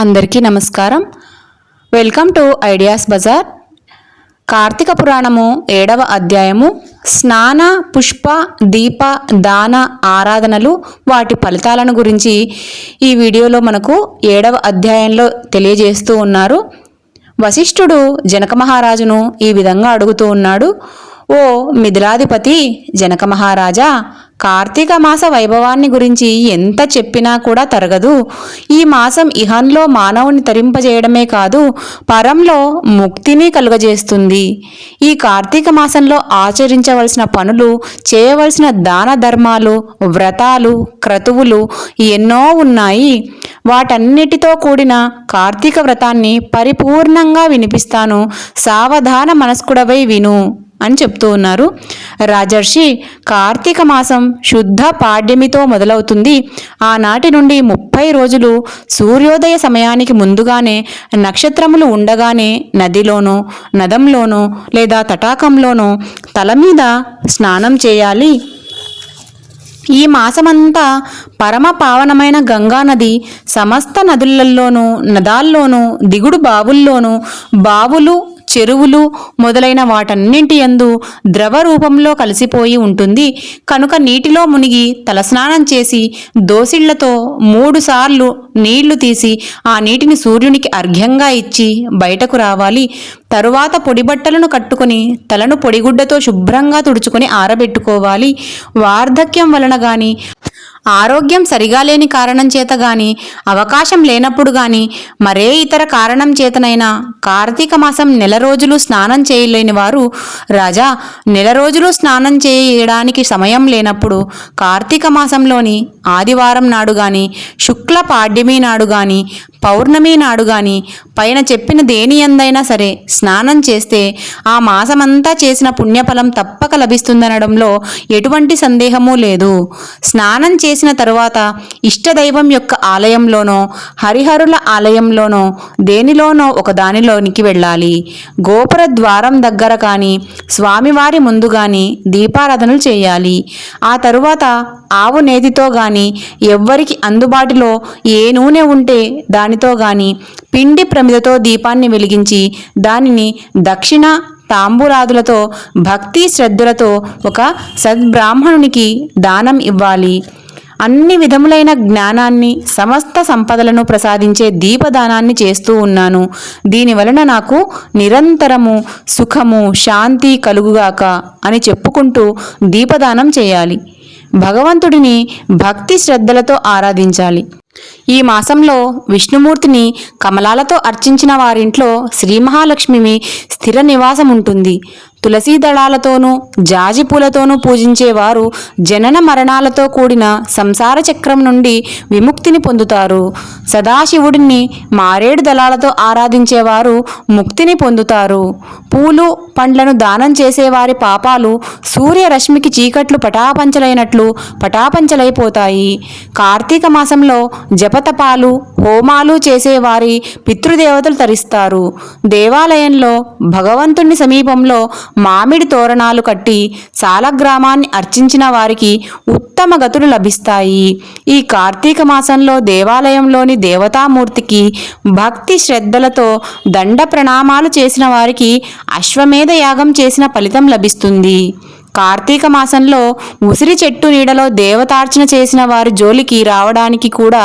అందరికీ నమస్కారం. Welcome to ideas bazaar. Karthika Puranamu 7వ అధ్యాయము స్నాన పుష్ప దీప దాన ఆరాధనలు వాటి ఫలితాలను గురించి ఈ వీడియోలో మనకు 7వ అధ్యాయంలో తెలియజేస్తూ ఉన్నారు. వశిష్ఠుడు జనక మహారాజును ఈ విధంగా అడుగుతూ ఉన్నాడు. ఓ మిథిలాధిపతి జనక మహారాజా, కార్తీక మాస వైభవాన్ని గురించి ఎంత చెప్పినా కూడా తరగదు. ఈ మాసం ఇహంలో మానవుని తరింపజేయడమే కాదు, పరంలో ముక్తిని కలుగజేస్తుంది. ఈ కార్తీక మాసంలో ఆచరించవలసిన పనులు, చేయవలసిన దాన ధర్మాలు, వ్రతాలు, క్రతువులు ఎన్నో ఉన్నాయి. వాటన్నిటితో కూడిన కార్తీక వ్రతాన్ని పరిపూర్ణంగా వినిపిస్తాను, సావధాన మనస్కుడవై విను అని చెప్తూ ఉన్నారు. రాజర్షి, కార్తీక మాసం శుద్ధ పాడ్యమితో మొదలవుతుంది. ఆనాటి నుండి 30 రోజులు సూర్యోదయ సమయానికి ముందుగానే, నక్షత్రములు ఉండగానే నదిలోనో నదంలోనో లేదా తటాకంలోనో తల మీద స్నానం చేయాలి. ఈ మాసమంతా పరమ పావనమైన గంగానది సమస్త నదులలోనూ నదాల్లోనూ దిగుడు బావుల్లోనూ బావులు చెరువులు మొదలైన వాటన్నింటి యందు ద్రవ రూపంలో కలిసిపోయి ఉంటుంది. కనుక నీటిలో మునిగి తలస్నానం చేసి దోసిళ్లతో 3 సార్లు నీళ్లు తీసి ఆ నీటిని సూర్యునికి అర్ఘ్యంగా ఇచ్చి బయటకు రావాలి. తరువాత పొడి బట్టలను కట్టుకుని తలను పొడిగుడ్డతో శుభ్రంగా తుడుచుకొని ఆరబెట్టుకోవాలి. వార్ధక్యం వలన గాని, ఆరోగ్యం సరిగా లేని కారణం చేత గాని, అవకాశం లేనప్పుడు గాని, మరే ఇతర కారణం చేతనైనా కార్తీక మాసం 1 రోజులు స్నానం చేయలేని వారు, రాజా, 1 రోజులు స్నానం చేయడానికి సమయం లేనప్పుడు కార్తీక మాసంలోని ఆదివారం నాడు గాని, శుక్ల పాడ్యమి నాడు గాని, పౌర్ణమి నాడు గాని పైన చెప్పిన దేని యందైనా సరే స్నానం చేస్తే ఆ మాసమంతా చేసిన పుణ్యఫలం తప్పక లభిస్తుందనడంలో ఎటువంటి సందేహమూ లేదు. స్నానం చేసిన తరువాత ఇష్టదైవం యొక్క ఆలయంలోనో హరిహరుల ఆలయంలోనో దేనిలోనో ఒక దానిలోనికి వెళ్ళాలి. గోపుర ద్వారం దగ్గర కానీ స్వామివారి ముందు కానీ దీపారాధనలు చేయాలి. ఆ తరువాత ఆవు నేతితో గాని, ఎవ్వరికి అందుబాటులో ఏ నూనె ఉంటే దానితో గాని పిండి ప్రమిదతో దీపాన్ని వెలిగించి దానిని దక్షిణ తాంబూలాదులతో భక్తి శ్రద్ధలతో ఒక సద్బ్రాహ్మణునికి దానం ఇవ్వాలి. అన్ని విధములైన జ్ఞానాన్ని, సమస్త సంపదలను ప్రసాదించే దీపదానాన్ని చేస్తూ ఉన్నాను. దీనివలన నాకు నిరంతరము సుఖము శాంతి కలుగుగాక అని చెప్పుకుంటూ దీపదానం చేయాలి. భగవంతుడిని భక్తి శ్రద్ధలతో ఆరాధించాలి. ఈ మాసంలో విష్ణుమూర్తిని కమలాలతో అర్చించిన వారింట్లో శ్రీ మహాలక్ష్మి స్థిర నివాసం ఉంటుంది. తులసీ దళాలతోనూ జాజి పూలతోనూ పూజించేవారు జనన మరణాలతో కూడిన సంసార చక్రం నుండి విముక్తిని పొందుతారు. సదాశివుడిని మారేడు దళాలతో ఆరాధించేవారు ముక్తిని పొందుతారు. పూలు పండ్లను దానం చేసేవారి పాపాలు సూర్యరశ్మికి చీకట్లు పటాపంచలైనట్లు పటాపంచలైపోతాయి. కార్తీక మాసంలో జపతపాలు హోమాలు చేసేవారి పితృదేవతలు తరిస్తారు. దేవాలయంలో భగవంతుని సమీపంలో మామిడి తోరణాలు కట్టి సాలగ్రామాన్ని అర్చించిన వారికి ఉత్తమ గతులు లభిస్తాయి. ఈ కార్తీక మాసంలో దేవాలయంలోని దేవతామూర్తికి భక్తి శ్రద్ధలతో దండ ప్రణామాలు చేసిన వారికి అశ్వమేధ యాగం చేసిన ఫలితం లభిస్తుంది. కార్తీక మాసంలో ఉసిరి చెట్టు నీడలో దేవతార్చన చేసిన వారి జోలికి రావడానికి కూడా,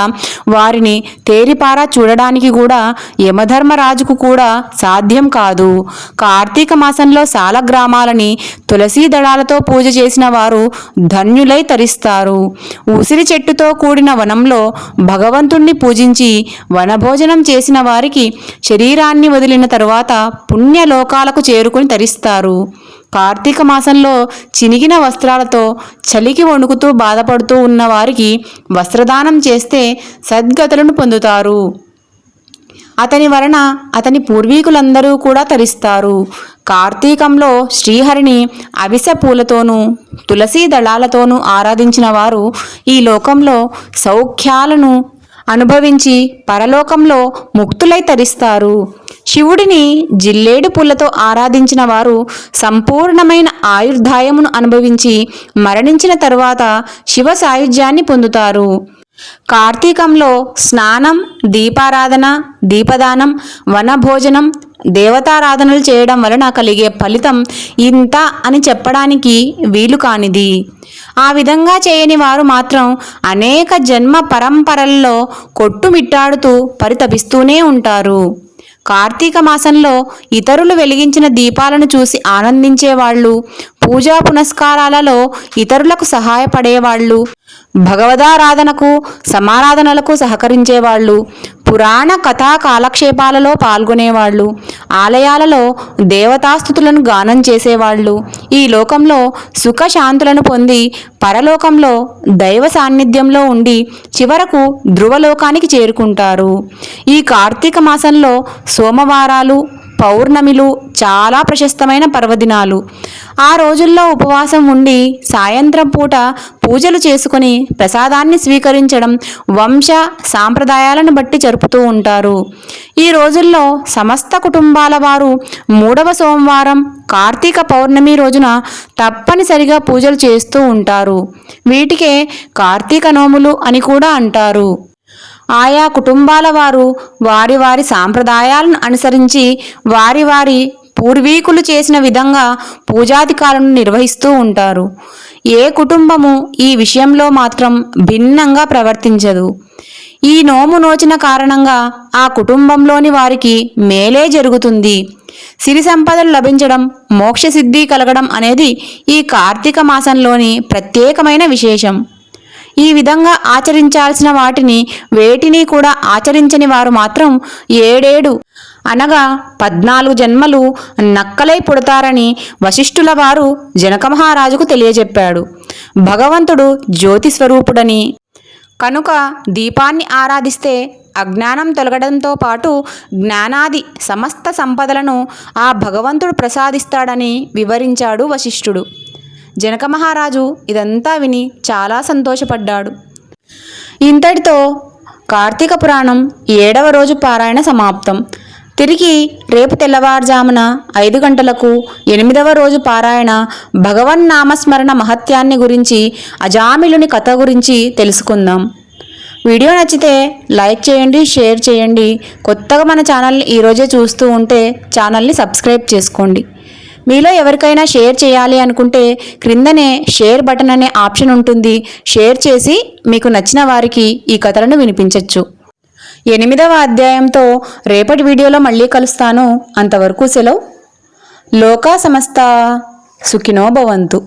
వారిని తేరిపారా చూడడానికి కూడా యమధర్మరాజుకు కూడా సాధ్యం కాదు. కార్తీక మాసంలో సాలగ్రామాలని తులసీ దళాలతో పూజ చేసిన వారు ధన్యులై తరిస్తారు. ఉసిరి చెట్టుతో కూడిన వనంలో భగవంతుణ్ణి పూజించి వనభోజనం చేసిన వారికి శరీరాన్ని వదిలిన తరువాత పుణ్యలోకాలకు చేరుకుని తరిస్తారు. కార్తీక మాసంలో చినిగిన వస్త్రాలతో చలికి వణుకుతూ బాధపడుతూ ఉన్న వారికి వస్త్రదానం చేస్తే సద్గతులను పొందుతారు. అతని వలన అతని పూర్వీకులందరూ కూడా తరిస్తారు. కార్తీకంలో శ్రీహరిని అవిసె పూలతోనూ తులసీ దళాలతోనూ ఆరాధించిన వారు ఈ లోకంలో సౌఖ్యాలను అనుభవించి పరలోకంలో ముక్తులై తరిస్తారు. శివుడిని జిల్లేడు పూలతో ఆరాధించిన వారు సంపూర్ణమైన ఆయుర్దాయమును అనుభవించి మరణించిన తరువాత శివ సాయుధ్యాన్ని పొందుతారు. కార్తీకంలో స్నానం, దీపారాధన, దీపదానం, వనభోజనం, దేవతారాధనలు చేయడం వలన కలిగే ఫలితం ఇంత అని చెప్పడానికి వీలు కానిది. ఆ విధంగా చేయని వారు మాత్రం అనేక జన్మ పరంపరల్లో కొట్టుమిట్టాడుతూ పరితపిస్తూనే ఉంటారు. కార్తీక మాసంలో ఇతరులు వెలిగించిన దీపాలను చూసి ఆనందించేవాళ్ళు, పూజా పునస్కారాలలో ఇతరులకు సహాయపడేవాళ్ళు, భగవదారాధనకు సమారాధనలకు సహకరించేవాళ్ళు, పురాణ కథా కాలక్షేపాలలో పాల్గొనేవాళ్ళు, ఆలయాలలో దేవతాస్తుతులను గానం చేసేవాళ్ళు ఈ లోకంలో సుఖశాంతులను పొంది పరలోకంలో దైవ సాన్నిధ్యంలో ఉండి చివరకు ధ్రువలోకానికి చేరుకుంటారు. ఈ కార్తీక మాసంలో సోమవారాలు, పౌర్ణమిలు చాలా ప్రశస్తమైన పర్వదినాలు. ఆ రోజుల్లో ఉపవాసం ఉండి సాయంత్రం పూట పూజలు చేసుకుని ప్రసాదాన్ని స్వీకరించడం వంశ సాంప్రదాయాలను బట్టి జరుపుతూ ఉంటారు. ఈ రోజుల్లో సమస్త కుటుంబాల వారు 3వ సోమవారం కార్తీక పౌర్ణమి రోజున తప్పనిసరిగా పూజలు చేస్తూ ఉంటారు. వీటికే కార్తీక నోములు అని కూడా అంటారు. ఆయా కుటుంబాల వారు వారి వారి సాంప్రదాయాలను అనుసరించి వారి వారి పూర్వీకులు చేసిన విధంగా పూజాధికాలను నిర్వహిస్తూ ఉంటారు. ఏ కుటుంబము ఈ విషయంలో మాత్రం భిన్నంగా ప్రవర్తించదు. ఈ నోము నోచిన కారణంగా ఆ కుటుంబంలోని వారికి మేలే జరుగుతుంది. సిరి సంపదలు లభించడం, మోక్షసిద్ధి కలగడం అనేది ఈ కార్తీక మాసంలోని ప్రత్యేకమైన విశేషం. ఈ విధంగా ఆచరించాల్సిన వాటిని వేటిని కూడా ఆచరించని వారు మాత్రం 7 అనగా 14 జన్మలు నక్కలై పుడతారని వశిష్ఠుల వారు జనక మహారాజుకు తెలియజెప్పాడు. భగవంతుడు జ్యోతి స్వరూపుడని, కనుక దీపాన్ని ఆరాధిస్తే అజ్ఞానం తొలగడంతో పాటు జ్ఞానాది సమస్త సంపదలను ఆ భగవంతుడు ప్రసాదిస్తాడని వివరించాడు వశిష్ఠుడు. జనక మహారాజు ఇదంతా విని చాలా సంతోషపడ్డాడు. ఇంతటితో కార్తీక పురాణం 7వ రోజు పారాయణ సమాప్తం. తిరిగి రేపు తెల్లవారుజామున 5 గంటలకు 8వ రోజు పారాయణ భగవన్నామస్మరణ మహత్యాన్ని గురించి, అజామిలుని కథ గురించి తెలుసుకుందాం. వీడియో నచ్చితే లైక్ చేయండి, షేర్ చేయండి. కొత్తగా మన ఛానల్ని ఈరోజే చూస్తూ ఉంటే ఛానల్ని సబ్స్క్రైబ్ చేసుకోండి. మీలో ఎవరికైనా షేర్ చేయాలి అనుకుంటే క్రిందనే షేర్ బటన్ అనే ఆప్షన్ ఉంటుంది. షేర్ చేసి మీకు నచ్చిన వారికి ఈ కథలను వినిపించవచ్చు. 8వ అధ్యాయంతో రేపటి వీడియోలో మళ్ళీ కలుస్తాను. అంతవరకు సెలవు. లోకా సమస్త సుఖినో భవంతు.